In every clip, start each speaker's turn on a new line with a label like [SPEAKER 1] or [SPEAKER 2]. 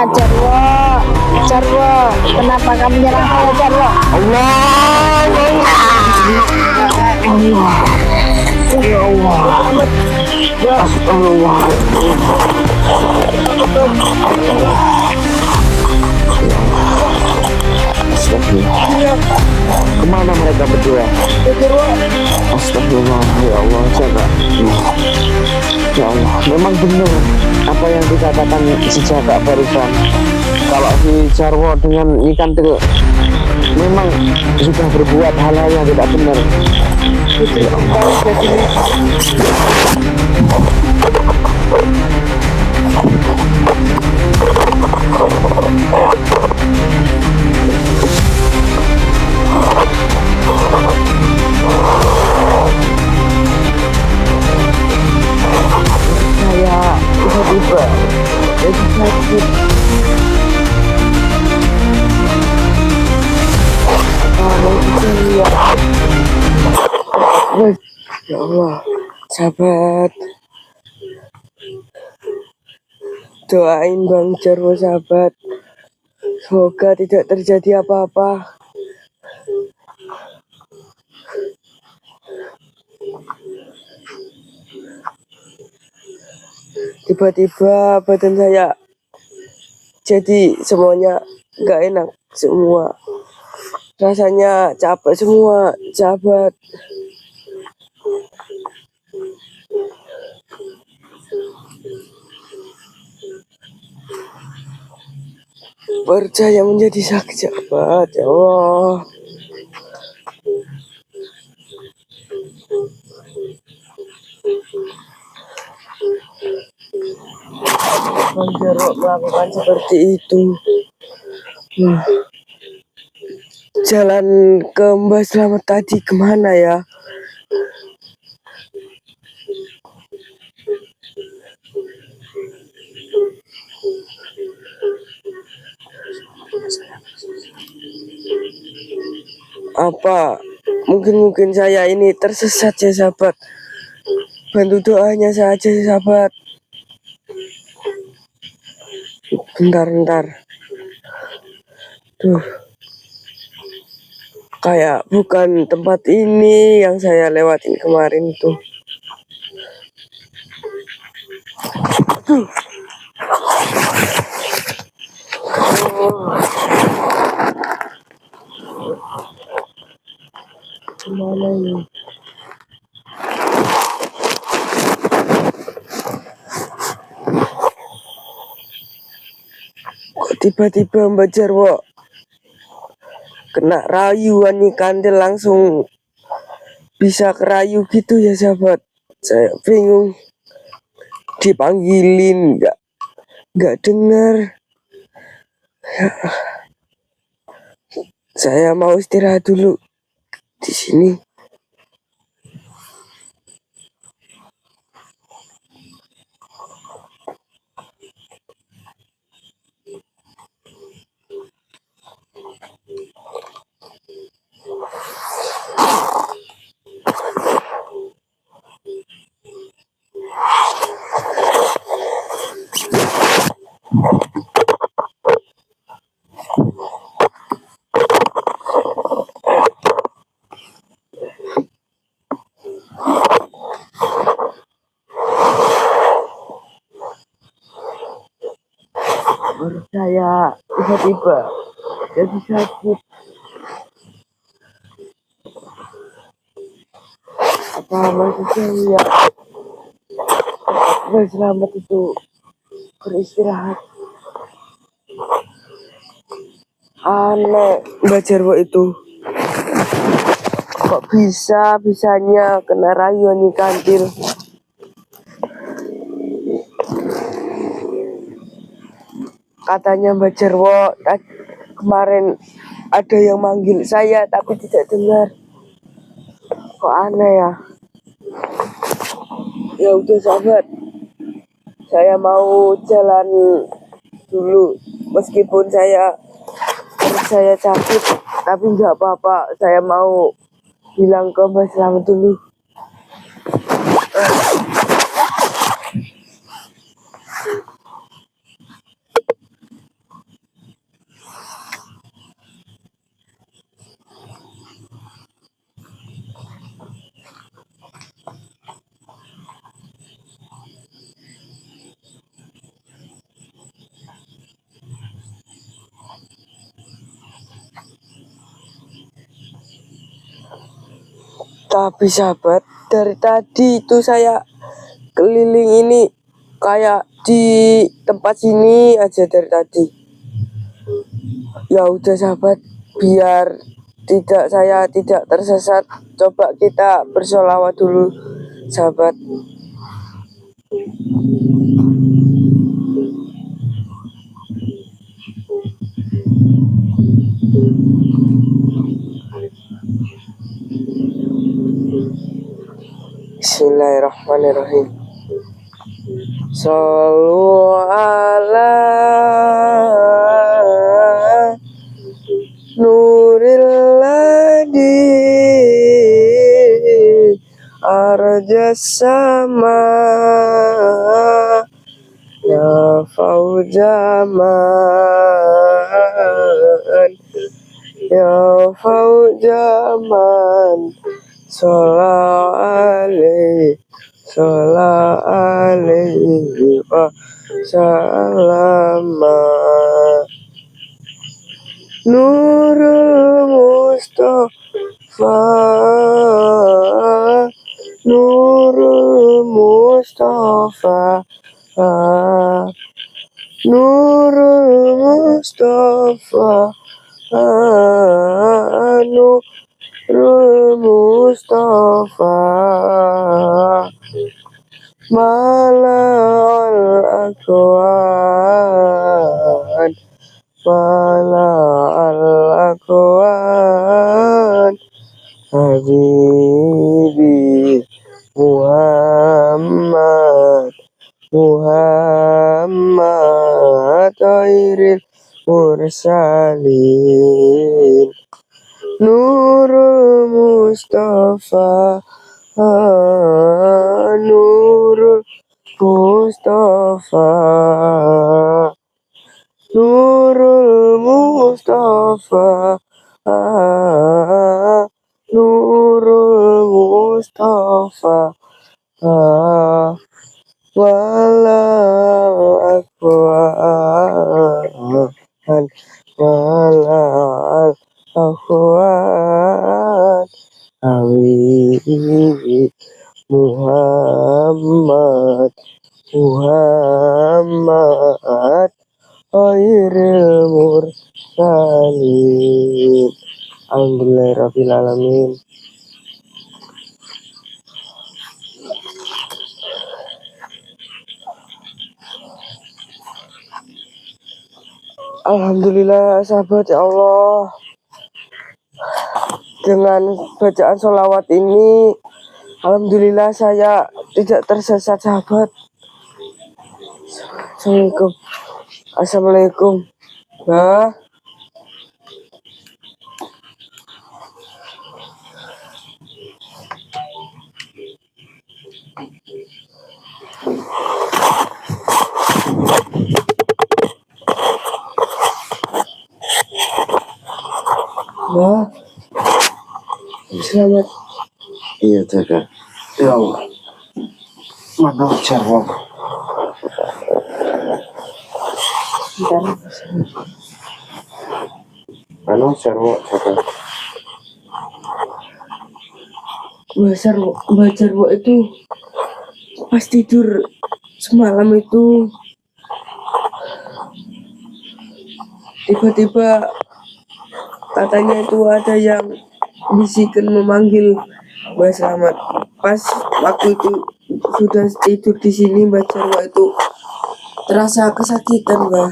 [SPEAKER 1] Jarwo, Jarwo, kenapa kamu menyerang saya, Jarwo?
[SPEAKER 2] Allah, ya Allah, astagfirullah. Astagfirullah. Kemana mereka berdua? Astagfirullah, ya Allah, jaga. Ya Allah, memang benar apa yang dikatakan si Jaka barusan. Kalau si Jarwo dengan Nikantil memang sudah berbuat hal-hal yang tidak benar. Ya Allah. Saya tiba-tiba jadi sakit. Ya Allah, sahabat, doain Bang Jarwo sahabat, semoga tidak terjadi apa-apa. Tiba-tiba badan saya jadi semuanya gak enak semua, rasanya capek semua sahabat. Percaya menjadi sakit sahabat, ya Allah. Bang Jarwo melakukan seperti itu. Jalan ke Mbak Selamat tadi kemana ya? Apa mungkin saya ini tersesat ya sahabat? Bantu doanya saja sahabat. Bentar. Tuh, kayak bukan tempat ini yang saya lewatin kemarin tuh. Tuh. Kemana ini? Kok tiba-tiba Mbak Jarwo kena rayuan Nikantil langsung bisa kerayu gitu ya sahabat. Saya bingung, dipanggilin nggak dengar. Saya mau istirahat dulu di sini. Saya tiba-tiba jadi sakit. Apa maksudnya ya? Mbak Selamat itu beristirahat. Aneh Mbak Jarwo itu. Kok bisanya kena rayuan Nikantil? Katanya Mbak Jarwo kemarin ada yang manggil saya tapi tidak dengar. Kok aneh ya? Ya udah sahabat, saya mau jalan dulu meskipun saya sakit, tapi nggak apa-apa. Saya mau bilang ke Mbak Selamat dulu.
[SPEAKER 1] Tapi sahabat, dari tadi itu saya keliling ini kayak di tempat sini aja dari tadi. Ya udah sahabat, biar saya tidak tersesat, coba kita bersolawat dulu sahabat. Bismillahirrahmanirrahim. Sallu ala nuril ladhi arjas sama ya faujaman ya faujaman Sholat alaihi wa salama Nurul Mustafa Nurul Mustafa Nurul Mustafa Nurul Mustafa Mala'al akwan Mala'al akwan Habibi Muhammad Khairil Mursalin Nurul Mustafa Nurul Mustafa Nurul Mustafa Nurul Mustafa Walau akhwan Walau akhwan Habibi Muhammad Khairil Mursalin Alhamdulillahirabbil alamin. Alhamdulillah sahabat, ya Allah, dengan bacaan sholawat ini alhamdulillah saya tidak tersesat sahabat. Assalamualaikum. Nah, selamat.
[SPEAKER 2] Iya jaga. Ya Allah. Mana jarwo? Mana jarwo jaga?
[SPEAKER 1] Mbak Jarwo itu pas tidur semalam itu tiba-tiba katanya itu ada yang bisikan memanggil Mbak Selamat. Pas waktu itu sudah tidur di sini, Mbak Jarwo itu terasa kesakitan, Mbak.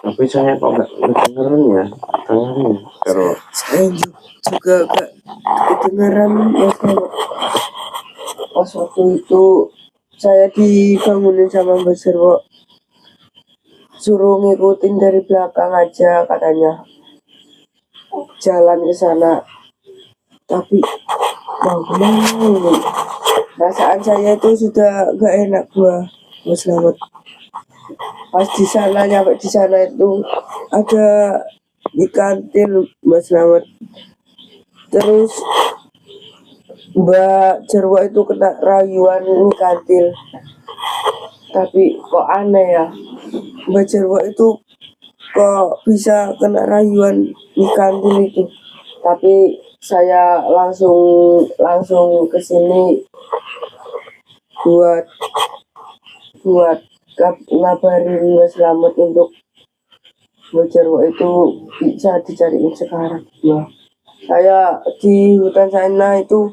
[SPEAKER 2] Tapi saya kok nggak kedengeran ya? Kalau
[SPEAKER 1] Saya juga gak kedengeran, Mbak Jarwo. Pas waktu itu saya dibangunin sama Mbak Jarwo, suruh ngikutin dari belakang aja katanya, jalan ke sana. Tapi mau kemana? Perasaan saya itu sudah gak enak, Mbak Selamat. Pas di sana, nyampe di sana itu ada di kantin Mbak Selamat. Terus Mbak Jarwo itu kena rayuan di kantin. Tapi kok aneh ya, Mbak Jarwo itu kok bisa kena rayuan di kantin itu. Tapi saya langsung ke sini buat ngabarin Mas Slamet untuk Bojarwo itu bisa dicariin sekarang. Nah, saya di hutan sana itu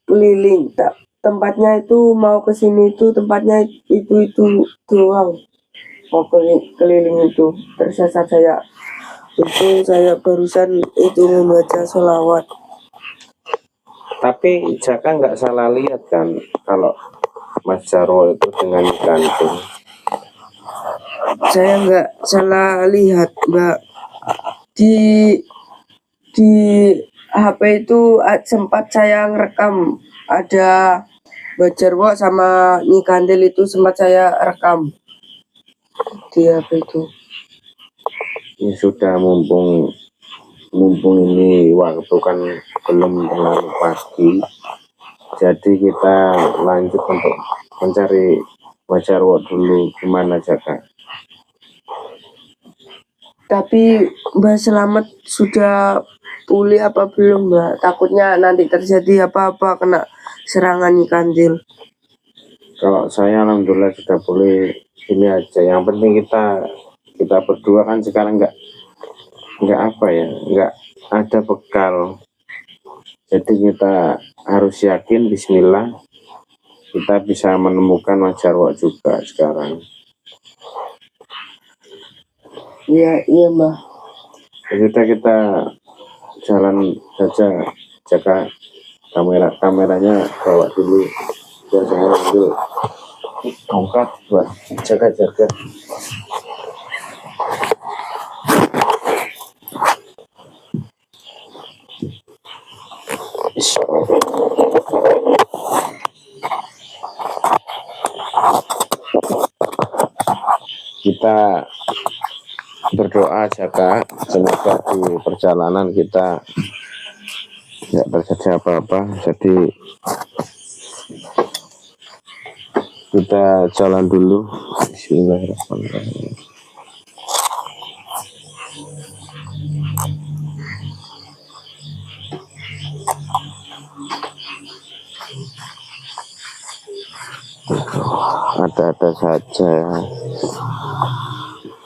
[SPEAKER 1] keliling, tempatnya itu mau ke sini itu tempatnya itu doang, mau keliling itu tersesat saya. Itu saya barusan itu membaca sholawat.
[SPEAKER 3] Tapi Jaka nggak salah lihat kan kalau Mas Jarwo itu dengan gantung.
[SPEAKER 1] Saya nggak salah lihat, Mbak. Di HP itu sempat saya ngerekam, ada Bojarwo sama Nyi Kandil itu sempat saya rekam di HP itu.
[SPEAKER 3] Ini sudah mumpung ini waktu kan belum terlalu pagi, jadi kita lanjut untuk mencari Mas Jarwo dulu. Gimana Jaka?
[SPEAKER 1] Tapi Mbak Slamet sudah pulih apa belum, Mbak? Takutnya nanti terjadi apa-apa kena serangan Nyi Kandil.
[SPEAKER 3] Kalau saya alhamdulillah sudah pulih. Ini aja yang penting kita berdua kan sekarang nggak apa ya, nggak ada bekal, jadi kita harus yakin bismillah kita bisa menemukan Mas Jarwo juga sekarang.
[SPEAKER 1] Iya Mbak.
[SPEAKER 3] Kita jalan saja. Jaga kameranya bawa dulu biar saya ambil tongkat buat jaga. Kita berdoa Jaka, semoga di perjalanan kita nggak terjadi apa-apa. Jadi kita jalan dulu. Bismillahirrahmanirrahim. Ada-ada saja.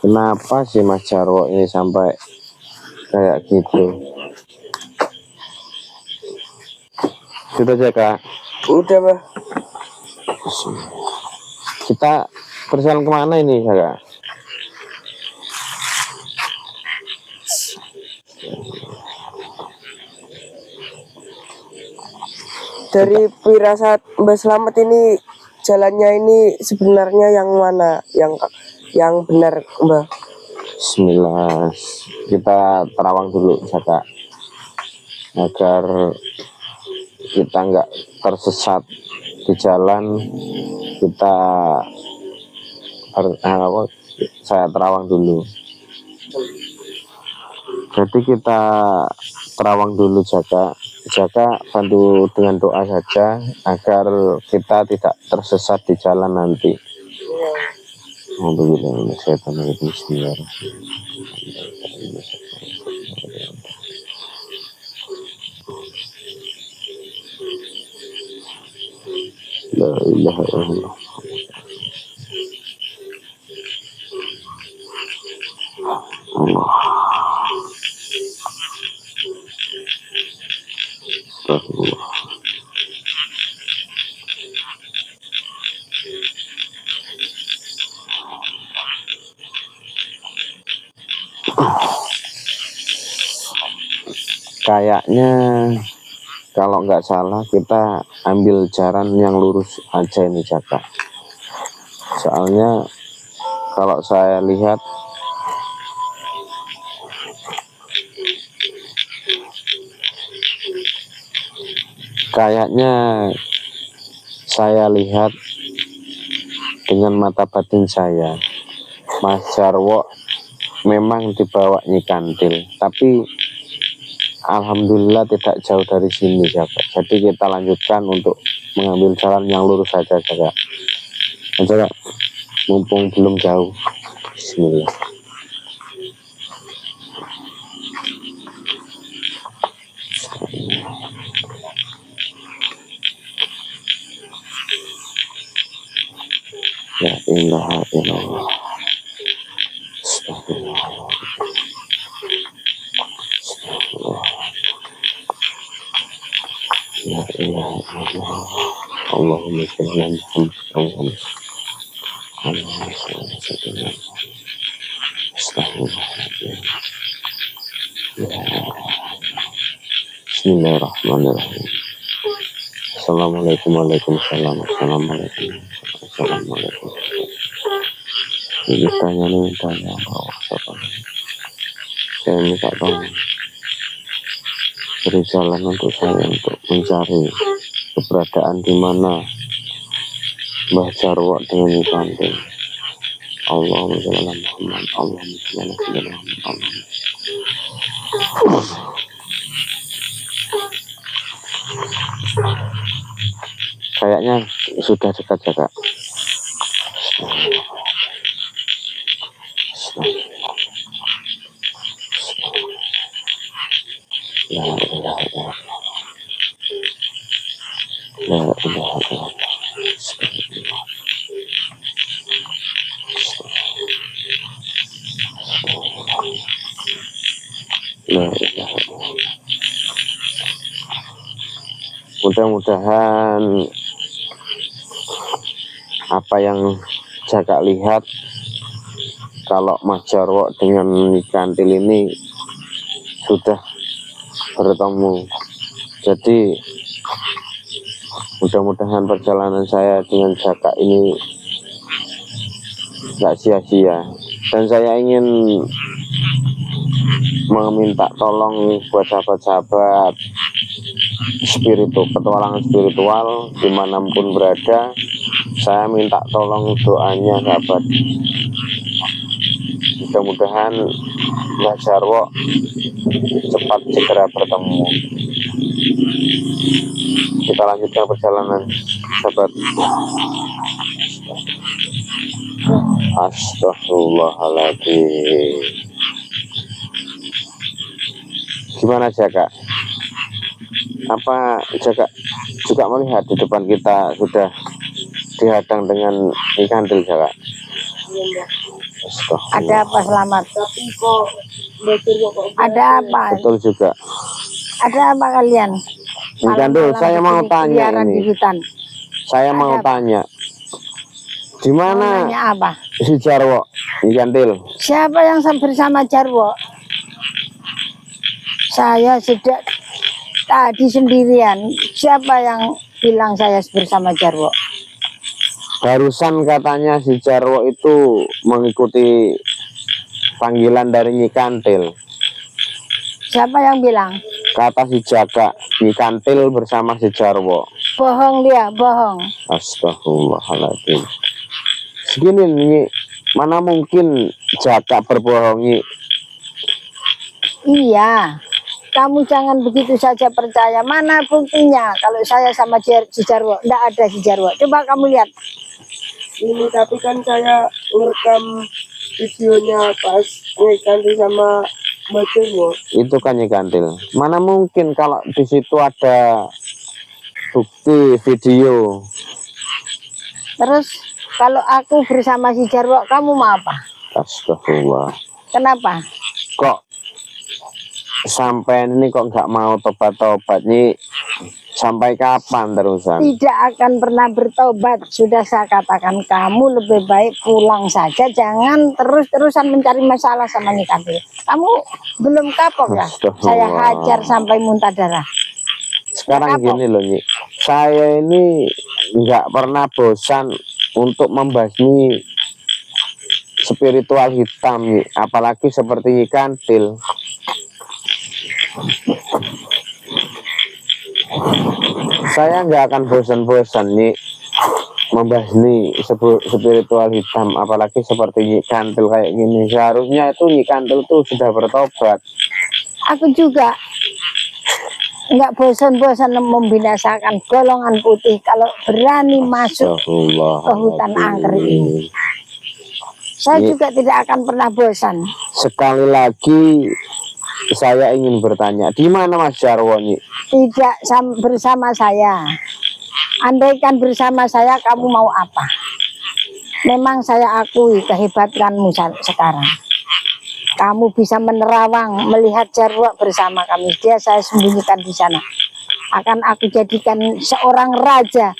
[SPEAKER 3] Kenapa sih Mas Jarwo ini sampai kayak gitu? Sudah Jaka?
[SPEAKER 1] Udah, Mbak.
[SPEAKER 3] Kita berjalan kemana ini Jaka?
[SPEAKER 1] Dari firasat Mbak Slamet ini jalannya ini sebenarnya yang mana? Yang benar, Mbak?
[SPEAKER 3] Bismillah. Kita terawang dulu Jaka, agar kita nggak tersesat di jalan. Saya terawang dulu. Jadi kita terawang dulu Jaka bantu dengan doa saja agar kita tidak tersesat di jalan nanti. Bismillahirrahmanirrahim. La ilaha illallah. Allah. Astagfirullah. Kayaknya kalau nggak salah kita ambil jalan yang lurus aja ini Jaka. Soalnya kalau saya lihat dengan mata batin saya, Mas Jarwo memang dibawa Nyi Kandil, tapi alhamdulillah tidak jauh dari sini Jaka. Jadi kita lanjutkan untuk mengambil jalan yang lurus saja Jaka. Mumpung belum jauh. Bismillah.
[SPEAKER 2] ilaha illallah. Astagfirullah. Astagfirullah. La ilaha illallah. Allahumma shalli ala Muhammad. Allahumma shalli ala Muhammad. Astagfirullah. Bismillahirrahmanirrahim. Assalamualaikum warahmatullahi wabarakatuh. Assalamualaikum. Assalamualaikum. Ini tanya Allah. Saya minta tolong beri jalan untuk saya untuk mencari keberadaan di mana Mbah Jarwo dengan Ikantil. Allahumma sholli ala Muhammad. Allahumma sholli ala Muhammad. Kayaknya sudah dekat ya Kak. La ilaha illallah. La ilaha illallah. Astagfirullah. La ilaha illallah. Mudah-mudahan apa yang Jaka lihat kalau Mas Jarwo dengan Ikantil ini sudah bertemu. Jadi mudah-mudahan perjalanan saya dengan Jaka ini gak sia-sia. Dan saya ingin meminta tolong buat sahabat-sahabat petualangan spiritual dimanapun berada. Saya minta tolong doanya sahabat. Mudah-mudahan Mbah Jarwo cepat segera bertemu. Kita lanjutkan perjalanan sahabat. Astagfirullahaladzim. Gimana Jaka? Apa Jaka juga melihat di depan kita sudah dihadang dengan Ikantil Jaka?
[SPEAKER 4] Ada apa Selamat? Ada apa?
[SPEAKER 2] Betul juga.
[SPEAKER 4] Ada apa kalian?
[SPEAKER 2] Ikantil, saya mau tanya
[SPEAKER 4] di
[SPEAKER 2] ini.
[SPEAKER 4] hutan.
[SPEAKER 2] Saya mau tanya. Di mana
[SPEAKER 4] Nanya apa?
[SPEAKER 2] si Jarwo? Ikantil.
[SPEAKER 4] Siapa yang bersama Jarwo? Saya sudah tadi sendirian. Siapa yang bilang saya bersama Jarwo?
[SPEAKER 2] Barusan katanya si Jarwo itu mengikuti panggilan dari Ikantil.
[SPEAKER 4] Siapa yang bilang?
[SPEAKER 2] Kata si Jaka, Ikantil bersama si Jarwo.
[SPEAKER 4] Bohong dia, bohong.
[SPEAKER 2] Astagfirullahaladzim. Segini nih, mana mungkin Jaka berbohongi?
[SPEAKER 4] Iya. Kamu jangan begitu saja percaya. Mana buktinya kalau saya sama si Jarwo? Tidak ada si Jarwo. Coba kamu lihat.
[SPEAKER 1] Ini tapi kan saya ngerekam videonya pas Ikantil sama Mbah Jarwo.
[SPEAKER 2] Itu kan Ikantil. Mana mungkin kalau di situ ada bukti video.
[SPEAKER 4] Terus kalau aku bersama si Jarwo, kamu mau apa?
[SPEAKER 2] Astagfirullah.
[SPEAKER 4] Kenapa?
[SPEAKER 2] Kok sampai ini kok nggak mau tobat-tobat nih? Sampai kapan terusan?
[SPEAKER 4] Tidak akan pernah bertobat. Sudah saya katakan, kamu lebih baik pulang saja. Jangan terus-terusan mencari masalah sama Ikantil. Kamu belum kapok ya? Saya hajar sampai muntah darah.
[SPEAKER 2] Sekarang gini loh Nyi, saya ini nggak pernah bosan untuk membasmi spiritual hitam Nyi, apalagi seperti Ikantil. Saya nggak akan bosan-bosan nih membasmi spiritual hitam, apalagi seperti Ikantil kayak gini. Seharusnya itu Ikantil tuh sudah bertobat.
[SPEAKER 4] Aku juga nggak bosan-bosan membinasakan golongan putih kalau berani masuk ke hutan angker ini. Saya juga tidak akan pernah bosan.
[SPEAKER 2] Sekali lagi saya ingin bertanya, di mana Mas Jarwo nih?
[SPEAKER 4] Tidak bersama saya. Andaikan bersama saya, kamu mau apa? Memang saya akui kehebatanmu sekarang. Kamu bisa menerawang, melihat Jarwo bersama kami. Dia saya sembunyikan di sana. Akan aku jadikan seorang raja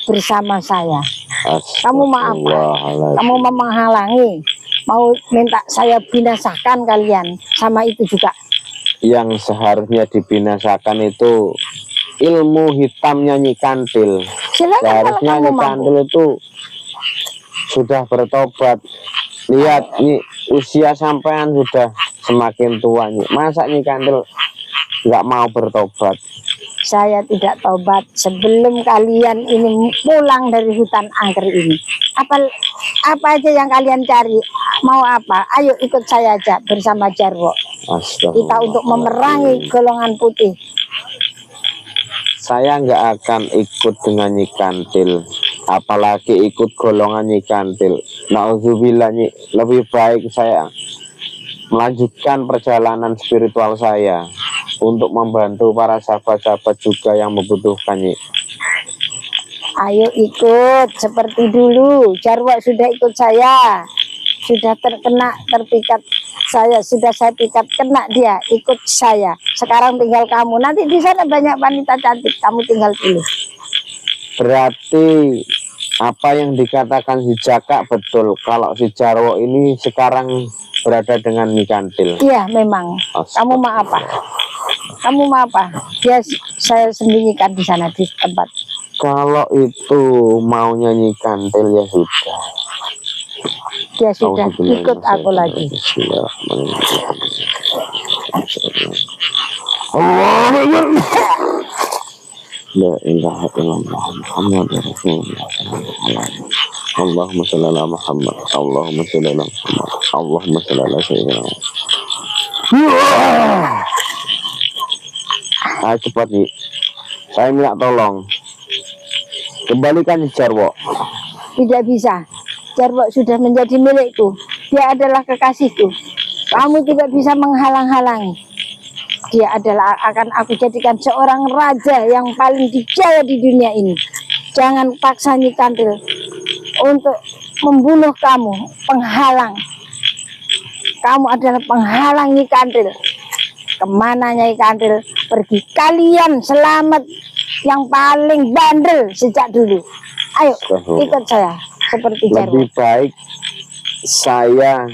[SPEAKER 4] bersama saya. Kamu mau apa? Kamu mau menghalangi? Mau minta saya binasakan kalian? Sama itu juga.
[SPEAKER 2] Yang seharusnya dibinasakan itu ilmu hitamnya Nyi Kantil.
[SPEAKER 4] Silakan kalau
[SPEAKER 2] Seharusnya
[SPEAKER 4] kamu
[SPEAKER 2] Nyi
[SPEAKER 4] mampu.
[SPEAKER 2] Kantil itu sudah bertobat. Lihat Nyi, usia sampean sudah semakin tua Nyi. Masa Nyi Kantil nggak mau bertobat?
[SPEAKER 4] Saya tidak tobat sebelum kalian ini pulang dari hutan angker ini. Apa aja yang kalian cari, mau apa? Ayo ikut saya aja bersama Jarwo. Kita untuk memerangi golongan putih.
[SPEAKER 2] Saya nggak akan ikut dengan Nyi Kantil, apalagi ikut golongan Nyi Kantil. Nauzubillah Nyi, lebih baik saya melanjutkan perjalanan spiritual saya untuk membantu para sahabat-sahabat juga yang membutuhkan Nyi.
[SPEAKER 4] Ayo ikut seperti dulu. Jarwo sudah ikut saya, sudah terpikat saya, sudah saya pikat kena dia ikut saya. Sekarang tinggal kamu. Nanti di sana banyak wanita cantik, kamu tinggal pilih.
[SPEAKER 2] Berarti apa yang dikatakan si Jaka betul, kalau si Jarwo ini sekarang berada dengan Nyi Kantil.
[SPEAKER 4] Iya memang. Kamu mau apa? Kamu mau apa? Dia saya sembunyikan di sana di tempat.
[SPEAKER 2] Kalau itu maunya Nyi Kantil ya sudah.
[SPEAKER 4] Dia sudah ikut aku lagi.
[SPEAKER 2] La ilaha illallah Muhammadur Rasulullah. Allahumma shalli ala Muhammad. Allahumma shalli ala Muhammad. Allahumma shalli ala sayyidina Muhammad. Ayo cepat Nyi. Saya minta tolong. Kembalikan Jarwo.
[SPEAKER 4] Tidak bisa. Jarwo sudah menjadi milikku. Dia adalah kekasihku. Kamu tidak bisa menghalang-halangi. Dia adalah akan aku jadikan seorang raja yang paling dijaya di dunia ini. Jangan paksa Nyi Kantil untuk membunuh kamu, penghalang. Kamu adalah penghalang Nyi Kantil. Kemana Nyi Kantil pergi? Kalian selamat yang paling bandel sejak dulu. Ayo ikut saya seperti Jarwo.
[SPEAKER 2] Lebih baik saya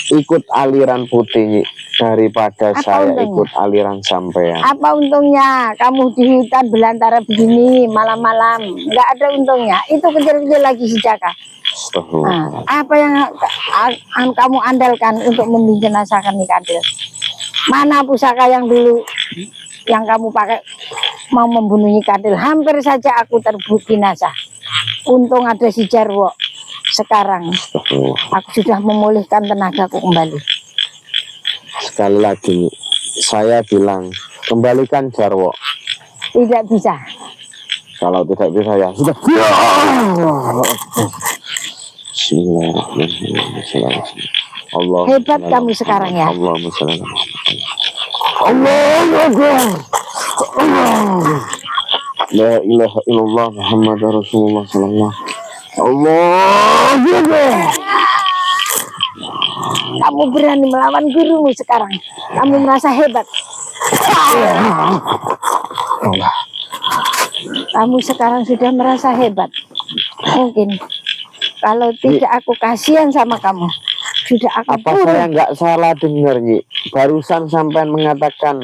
[SPEAKER 2] ikut aliran putih Nyi, daripada
[SPEAKER 4] Apa
[SPEAKER 2] saya
[SPEAKER 4] untungnya?
[SPEAKER 2] ikut aliran sampean.
[SPEAKER 4] Apa untungnya kamu di hutan belantara begini malam-malam? Nggak ada untungnya. Itu kecil-kecil lagi si Jaka. Nah, apa yang kamu andalkan untuk membinasakan Nyi Kantil? Mana pusaka yang dulu yang kamu pakai mau membunuh Nyi Kantil? Hampir saja aku terbinasa. Untung ada si Jarwo. Sekarang aku sudah memulihkan tenagaku kembali.
[SPEAKER 2] Sekali lagi Nyi, saya bilang kembalikan Jarwo.
[SPEAKER 4] Tidak bisa.
[SPEAKER 2] Kalau tidak bisa ya sudah. Allah.
[SPEAKER 4] Hebat kamu sekarang ya.
[SPEAKER 2] Allahumma shalli ala Muhammad. Allahu Akbar. La ilaha illallah Muhammadur Rasulullah sallallahu alaihi wasallam.
[SPEAKER 4] Kamu berani melawan gurumu sekarang. Kamu merasa hebat. Kamu sekarang sudah merasa hebat. Mungkin kalau tidak aku kasihan sama kamu, sudah aku
[SPEAKER 2] Apa
[SPEAKER 4] bunuh.
[SPEAKER 2] saya nggak salah dengar Nyi? Barusan sampean mengatakan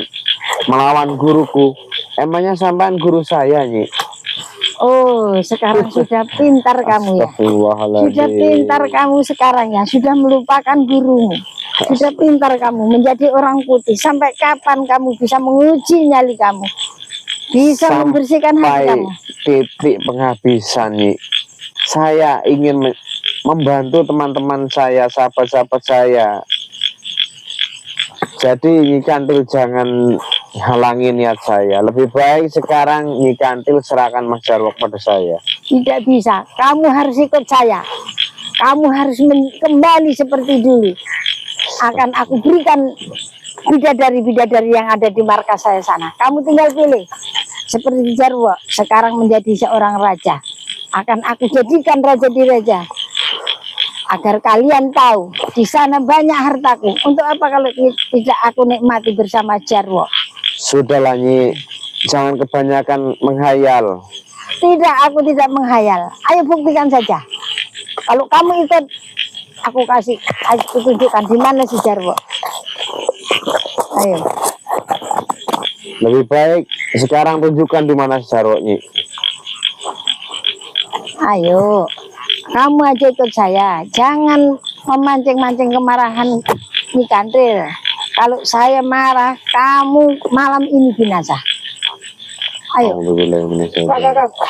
[SPEAKER 2] melawan guruku. Emangnya sampean guru saya Nyi?
[SPEAKER 4] Oh, sekarang sudah pintar kamu ya. Sudah pintar kamu sekarang ya. Sudah melupakan gurumu. Sudah pintar kamu menjadi orang putih. Sampai kapan kamu bisa menguji nyali kamu? Bisa membersihkan hati kamu.
[SPEAKER 2] Titik penghabisan Nyi. Saya ingin membantu teman-teman saya, sahabat-sahabat saya. Jadi Nyi Kantil jangan halangi niat saya. Lebih baik sekarang Nyi Kantil serahkan Mas Jarwo pada saya.
[SPEAKER 4] Tidak bisa. Kamu harus ikut saya. Kamu harus kembali seperti dulu. Akan aku berikan bidadari-bidadari yang ada di markas saya sana. Kamu tinggal pilih. Seperti Jarwo sekarang menjadi seorang raja. akan aku jadikan raja di raja, agar kalian tahu di sana banyak hartaku. Untuk apa kalau tidak aku nikmati bersama Jarwo?
[SPEAKER 2] Sudahlah Nyi, jangan kebanyakan menghayal.
[SPEAKER 4] Tidak, aku tidak menghayal. Ayo buktikan saja. Kalau kamu ikut, aku tunjukkan di mana si Jarwo. Ayo.
[SPEAKER 2] Lebih baik sekarang tunjukkan di mana Jarwo Nyi.
[SPEAKER 4] Ayo, kamu aja ikut saya. Jangan memancing-mancing kemarahan Nyi Kantril. Kalau saya marah, kamu malam ini binasa. Ayo.
[SPEAKER 2] Alhamdulillah.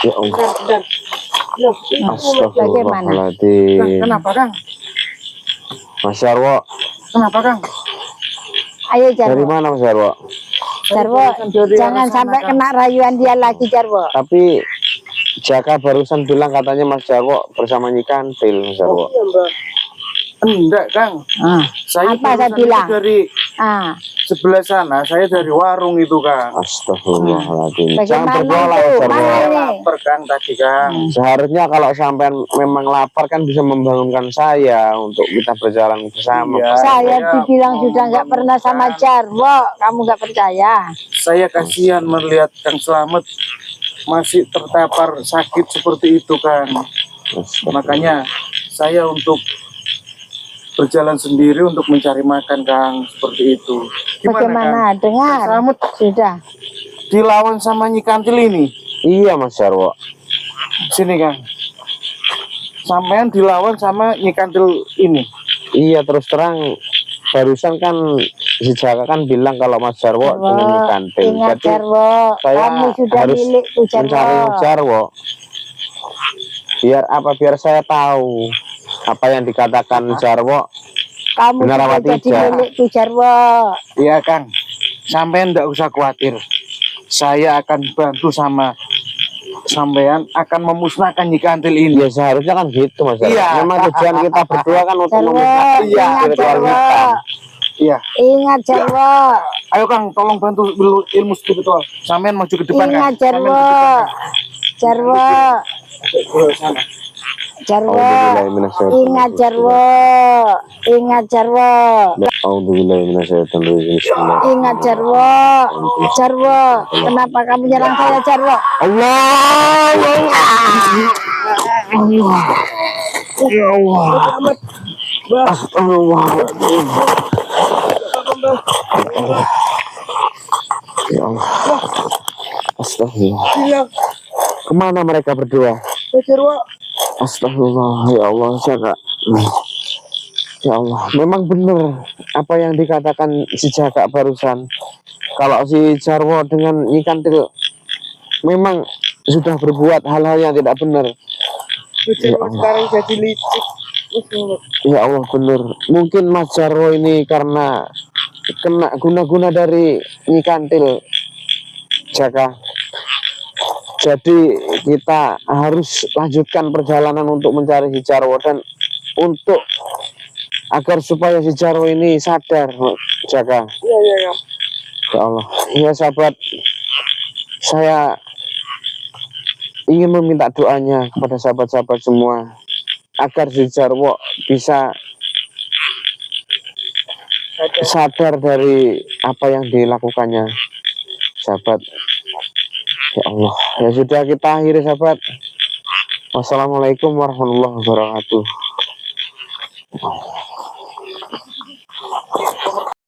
[SPEAKER 2] Ya Allah. Astagfirullahaladzim.
[SPEAKER 3] Kenapa Kang?
[SPEAKER 2] Mas Jarwo,
[SPEAKER 3] Kenapa Kang?
[SPEAKER 4] Ayo
[SPEAKER 2] dari
[SPEAKER 4] Jarwo.
[SPEAKER 2] mana Mas Jarwo?
[SPEAKER 4] Jarwo, jangan sampai kena rayuan dia lagi Jarwo.
[SPEAKER 2] Tapi Jaka barusan bilang katanya Mas Jarwo bersama Nyi Kantil, Mas Jarwo.
[SPEAKER 3] Enggak Kang, saya
[SPEAKER 4] Apa saya
[SPEAKER 3] barusan
[SPEAKER 4] bilang?
[SPEAKER 3] itu dari
[SPEAKER 4] Ah,
[SPEAKER 3] sebelah sana, saya dari warung itu Kang.
[SPEAKER 2] Astagfirullahaladzim. Jangan
[SPEAKER 4] bagaimana
[SPEAKER 2] berdoa lah
[SPEAKER 4] itu?
[SPEAKER 2] Mas Jarwo.
[SPEAKER 4] Mana ini?
[SPEAKER 3] Lapar Kang tadi Kang.
[SPEAKER 2] Seharusnya kalau sampai memang lapar kan bisa membangunkan saya untuk kita berjalan bersama.
[SPEAKER 3] Iya.
[SPEAKER 4] Saya
[SPEAKER 3] Saya
[SPEAKER 4] dibilang sudah nggak pernah sama Jarwo, kamu nggak percaya?
[SPEAKER 3] Saya kasihan melihat Kang Slamet masih tertapar sakit seperti itu Kang. Makanya saya untuk berjalan sendiri untuk mencari makan Kang, seperti itu.
[SPEAKER 4] Bagaimana?
[SPEAKER 3] Kang?
[SPEAKER 4] Dengar.
[SPEAKER 3] Kang Slamet
[SPEAKER 4] Sudah.
[SPEAKER 3] dilawan sama Nyi Kantil ini.
[SPEAKER 2] Iya Mas Jarwo.
[SPEAKER 3] Sini Kang. Sampean dilawan sama Nyi Kantil ini.
[SPEAKER 2] Iya, terus terang barusan kan si Jaka kan bilang kalau Mas Jarwo dengan Nyi Kantil.
[SPEAKER 4] Ingat
[SPEAKER 2] Jadi
[SPEAKER 4] Jarwo,
[SPEAKER 2] saya
[SPEAKER 4] kamu sudah
[SPEAKER 2] harus
[SPEAKER 4] milikku
[SPEAKER 2] mencari
[SPEAKER 4] Jarwo.
[SPEAKER 2] Jarwo. Biar apa? Biar saya tahu apa yang dikatakan Jarwo.
[SPEAKER 4] Kamu
[SPEAKER 2] Benar
[SPEAKER 4] sudah
[SPEAKER 2] apa
[SPEAKER 4] jadi
[SPEAKER 2] tidak?
[SPEAKER 4] milikku Jarwo.
[SPEAKER 3] Iya Kang. Sampean enggak usah khawatir. Saya akan bantu sama sampean akan memusnahkan Nyi Kantil ini.
[SPEAKER 2] Ya seharusnya kan gitu Mas Jarwo.
[SPEAKER 3] Iya.
[SPEAKER 2] Memang tujuan kita berdua kan untuk
[SPEAKER 4] Jarwo,
[SPEAKER 2] memusnahkan
[SPEAKER 4] ingat
[SPEAKER 2] spiritual
[SPEAKER 4] Jarwo.
[SPEAKER 2] kita.
[SPEAKER 3] Iya.
[SPEAKER 4] Ingat Jarwo.
[SPEAKER 3] Ayo Kang, tolong bantu ilmu spiritual. Sampean maju ke depan
[SPEAKER 4] Ingat
[SPEAKER 3] Kang. Sampean
[SPEAKER 4] Jarwo.
[SPEAKER 3] ke depan,
[SPEAKER 4] Jarwo.
[SPEAKER 3] Kang. Sana.
[SPEAKER 4] Jarwo.
[SPEAKER 2] Auzubillahiminasyaitonir
[SPEAKER 4] Ingat
[SPEAKER 2] rajim.
[SPEAKER 4] Jarwo. Ingat Jarwo.
[SPEAKER 2] Auzubillahiminasyaitonir rajim.
[SPEAKER 4] Ingat Jarwo. Jarwo, kenapa kamu nyerang saya Jarwo?
[SPEAKER 2] Allah, ya Allah, astagfirullahaladzim. Ya Allah, astagfirullah. Kemana mereka berdua? Astagfirullah, ya Allah, Jaka. Ya Allah, memang benar apa yang dikatakan si Jaka barusan. Kalau si Jarwo dengan Nyi Kantil memang sudah berbuat hal-hal yang tidak benar. Ya Allah.
[SPEAKER 1] Sekarang jadi licik.
[SPEAKER 2] Ya Allah, benar. Mungkin Mas Jarwo ini karena kena guna-guna dari Nyi Kantil, Jaka. Jadi kita harus lanjutkan perjalanan untuk mencari si Jarwo dan untuk agar supaya si Jarwo ini sadar, Jaka.
[SPEAKER 1] Iya, iya, iya.
[SPEAKER 2] Ya Allah, ya sahabat, saya ingin meminta doanya kepada sahabat-sahabat semua agar si Jarwo bisa sadar dari apa yang dilakukannya, sahabat. Ya Allah, ya sudah kita akhiri sahabat. Wassalamualaikum warahmatullahi wabarakatuh.